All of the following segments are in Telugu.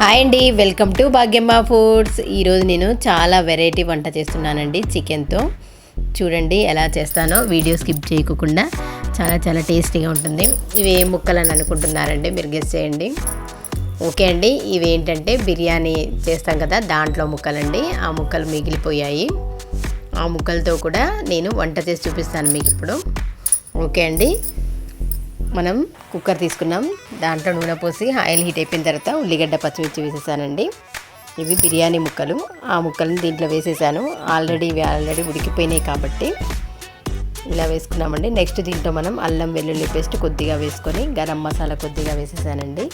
హాయ్ అండి, వెల్కమ్ టు భాగ్యమ్మ ఫుడ్స్. ఈరోజు నేను చాలా వెరైటీ వంట చేస్తున్నానండి చికెన్తో. చూడండి ఎలా చేస్తానో, వీడియో స్కిప్ చేయకుండా. చాలా చాలా టేస్టీగా ఉంటుంది. ఇవి ఏ ముక్కలు అని అనుకుంటున్నారండి, మీరు గెస్ చేయండి. ఓకే అండి, ఇవి ఏంటంటే బిర్యానీ చేస్తాం కదా, దాంట్లో ముక్కలండి. ఆ ముక్కలు మిగిలిపోయాయి. ఆ ముక్కలతో కూడా నేను వంట చేసి చూపిస్తాను మీకు ఇప్పుడు. ఓకే అండి, మనం కుక్కర్ తీసుకున్నాం. దాంట్లో నూనె పోసి ఆయిల్ హీట్ అయిపోయిన తర్వాత ఉల్లిగడ్డ పచ్చిమిర్చి వేసేసానండి. ఇవి బిర్యానీ ముక్కలు. ఆ ముక్కలను దీంట్లో వేసేసాను. ఆల్రెడీ ఉడికిపోయినాయి కాబట్టి ఇలా వేసుకున్నామండి. నెక్స్ట్ దీంట్లో మనం అల్లం వెల్లుల్లి పేస్ట్ కొద్దిగా వేసుకొని, గరం మసాలా కొద్దిగా వేసేసానండి.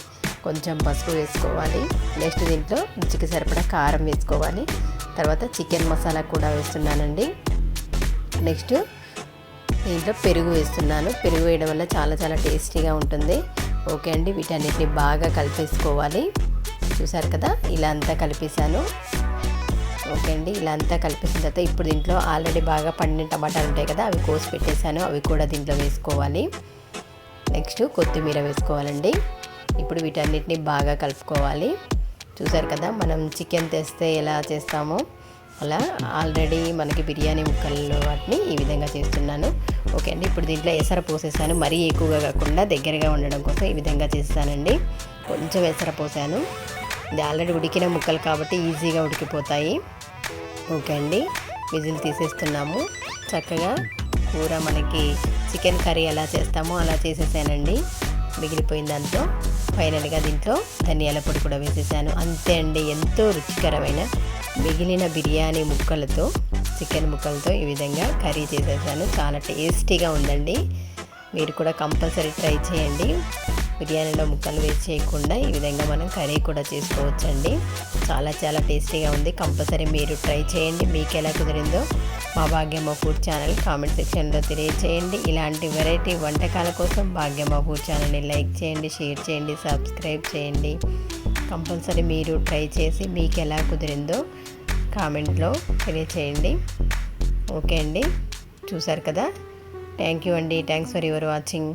కొంచెం పసుపు వేసుకోవాలి. నెక్స్ట్ దీంట్లో రుచికి సరిపడా కారం వేసుకోవాలి. తర్వాత చికెన్ మసాలా కూడా వేస్తున్నానండి. నెక్స్ట్ దీంట్లో పెరుగు వేస్తున్నాను. పెరుగు వేయడం వల్ల చాలా చాలా టేస్టీగా ఉంటుంది. ఓకే అండి, వీటన్నిటిని బాగా కలిపేసుకోవాలి. చూసారు కదా, ఇలా అంతా కలిపేసాను. ఓకే అండి, ఇలా అంతా కలిపేసిన తర్వాత ఇప్పుడు దీంట్లో ఆల్రెడీ బాగా పండిన టమాటాలు ఉంటాయి కదా, అవి కోసి పెట్టేశాను. అవి కూడా దీంట్లో వేసుకోవాలి. నెక్స్ట్ కొత్తిమీర వేసుకోవాలండి. ఇప్పుడు వీటన్నిటిని బాగా కలుపుకోవాలి. చూసారు కదా, మనం చికెన్ తెస్తే ఎలా చేస్తామో అలా ఆల్రెడీ మనకి బిర్యానీ ముక్కల్లో వాటిని ఈ విధంగా చేస్తున్నాను. ఓకే అండి, ఇప్పుడు దీంట్లో ఎసర పోసేసాను. మరీ ఎక్కువగా కాకుండా దగ్గరగా ఉండడం కోసం ఈ విధంగా చేస్తానండి. కొంచెం ఎసర పోసాను. ఇది ఆల్రెడీ ఉడికిన ముక్కలు కాబట్టి ఈజీగా ఉడికిపోతాయి. ఓకే అండి, విజిల్ తీసేస్తున్నాము. చక్కగా కూర మనకి చికెన్ కర్రీ ఎలా చేస్తామో అలా చేసేసానండి. మిగిలిపోయిన దాంతో ఫైనల్గా దీంట్లో ధనియాల పొడి కూడా వేసేసాను. అంతే అండి, ఎంతో రుచికరమైన మిగిలిన బిర్యానీ ముక్కలతో, చికెన్ ముక్కలతో ఈ విధంగా కర్రీ చేసేసాను. చాలా టేస్టీగా ఉందండి. మీరు కూడా కంపల్సరీ ట్రై చేయండి. బిర్యానీలో ముక్కలు వేస్ట్ చేయకుండా ఈ విధంగా మనం కర్రీ కూడా చేసుకోవచ్చండి. చాలా చాలా టేస్టీగా ఉంది. కంపల్సరీ మీరు ట్రై చేయండి. మీకు ఎలా కుదిరిందో మా భాగ్యమ్మ ఫుడ్ ఛానల్ కామెంట్ సెక్షన్లో తెలియచేయండి. ఇలాంటి వెరైటీ వంటకాల కోసం భాగ్యమ్మ ఫుడ్ ఛానల్ని లైక్ చేయండి, షేర్ చేయండి, సబ్స్క్రైబ్ చేయండి. కంపల్సరీ మీరు ట్రై చేసి మీకు ఎలా కుదిరిందో కామెంట్లో తెలియచేయండి. ఓకే అండి, చూసారు కదా. థ్యాంక్ యూ అండి. Thanks for your watching.